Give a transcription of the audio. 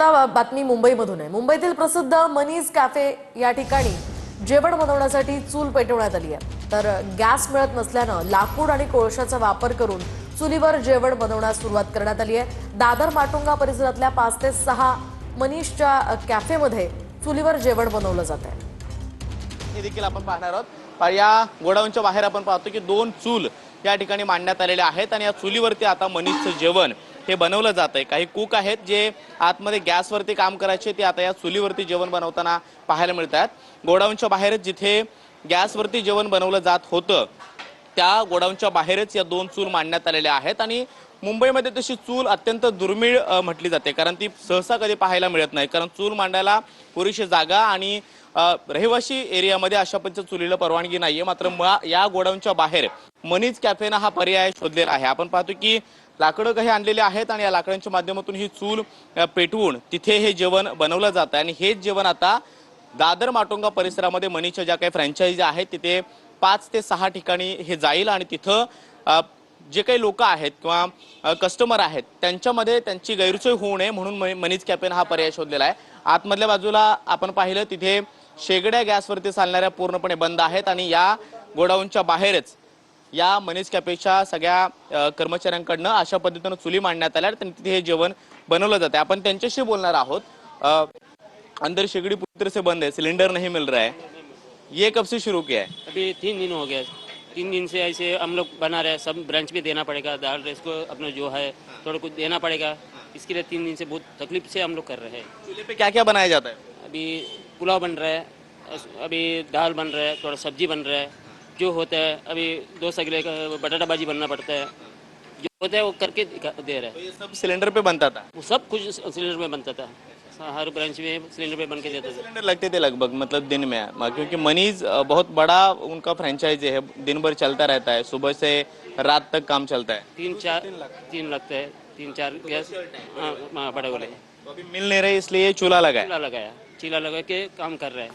बातमी मुंबईमधून आहे। मुंबईतील प्रसिद्ध मनीज कॅफे या ठिकाणी जेवण बनवण्यासाठी चूल पेटवण्यात आली आहे। तर गॅस मिळत नसल्याने लाकूड आणि कोळशाचा वापर करून चुलीवर जेवण बनवण्यास सुरुवात करण्यात आली आहे। दादर माटुंगा परिसरातल्या 5 ते 6 मनीजच्या कॅफेमध्ये चुलीवर जेवण बनवलं जात आहे। हे देखील आपण पाहणार आहोत। या गोडाऊनच्या बाहेर आपण पाहतो की 2 चूल या ठिकाणी मांडण्यात आलेल्या आहेत आणि या चुलीवरती आता मनीजचं जेवण हे बनवलं जात आहे। काही कुक आहेत जे आतमध्ये गॅसवरती काम करायचे ते आता या चुलीवरती जेवण बनवताना पाहायला मिळतात। गोडाऊनच्या बाहेरच जिथे गॅसवरती जेवण बनवलं जात होतं त्या गोडाऊनच्या बाहेरच या 2 चूल मांडण्यात आलेल्या आहेत आणि मुंबईमध्ये तशी चूल अत्यंत दुर्मिळ म्हटली जाते, कारण ती सहसा कधी पाहायला मिळत नाही। कारण चूल मांडायला पुरेशी जागा आणि रहिवासी एरियामध्ये अशा पद्धतीच्या चुलीला परवानगी नाहीये। मात्र या गोडाऊनच्या बाहेर मनीज कॅफेनं हा पर्याय शोधलेला आहे। आपण पाहतो की लाकडं काही आणलेले आहेत आणि या लाकडांच्या माध्यमातून ही चूल पेटवून तिथे हे जेवण बनवलं जातं आणि हेच जेवण आता दादर माटुंगा परिसरामध्ये मनीजच्या ज्या काही फ्रँचायझी आहेत तिथे 5 ते 6 ठिकाणी हे जाईल आणि तिथं जे काही लोक आहेत किंवा कस्टमर आहेत त्यांच्यामध्ये त्यांची गैरसोय होऊ नये म्हणून मनीज कॅफेनं हा पर्याय शोधलेला आहे। आतमधल्या बाजूला आपण पाहिलं तिथे शेगड्या गॅसवरती चालणाऱ्या पूर्णपणे बंद आहेत आणि या गोडाऊनच्या बाहेरच या मनीज कॅफेच्या सगळ्या कर्मचाऱ्यांकडनं अशा पद्धतीनं चुली मांडण्यात आल्या आणि तिथे हे जेवण बनवलं जाते। आपण त्यांच्याशी बोलणार आहोत। अंदर शेगड़ी पूरी तरह से बंद है, सिलेंडर नहीं मिल रहा है, ये कब से शुरू किया है? अभी 3 दिन हो गया। 3 दिन से ऐसे हम लोग बना रहे हैं। सब ब्रांच पे देना पड़ेगा, दाल राइस को अपना जो है थोड़ा कुछ देना पड़ेगा। इसके लिए 3 दिन से बहुत तकलीफ से हम लोग कर रहे हैं। चूल्हे पे क्या क्या बनाया जाता है? अभी पुलाव बन रहा है, अभी दाल बन रहा है, थोड़ा सब्जी बन रहा है। जो होता है अभी 2 सगले का बटाटा भाजी बनना पड़ता है। जो होता है वो करके दे रहे हैं। तो ये सब सिलेंडर पे बनता था? वो सब कुछ सिलेंडर में बनता था। हर ब्रांच में सिलेंडर पे बन के देते थे। सिलेंडर लगते थे लगभग, मतलब दिन में, क्योंकि मनीज बहुत बड़ा उनका फ्रेंचाइजी है, दिन भर चलता रहता है, सुबह से रात तक काम चलता है। 3 लगते हैं, 3-4 गैस। हाँ बड़े वाले। तो अभी मिल नहीं रहे इसलिए चूल्हा लगाया। चूल्हा लगाया, चूल्हा लगा के काम कर रहे हैं।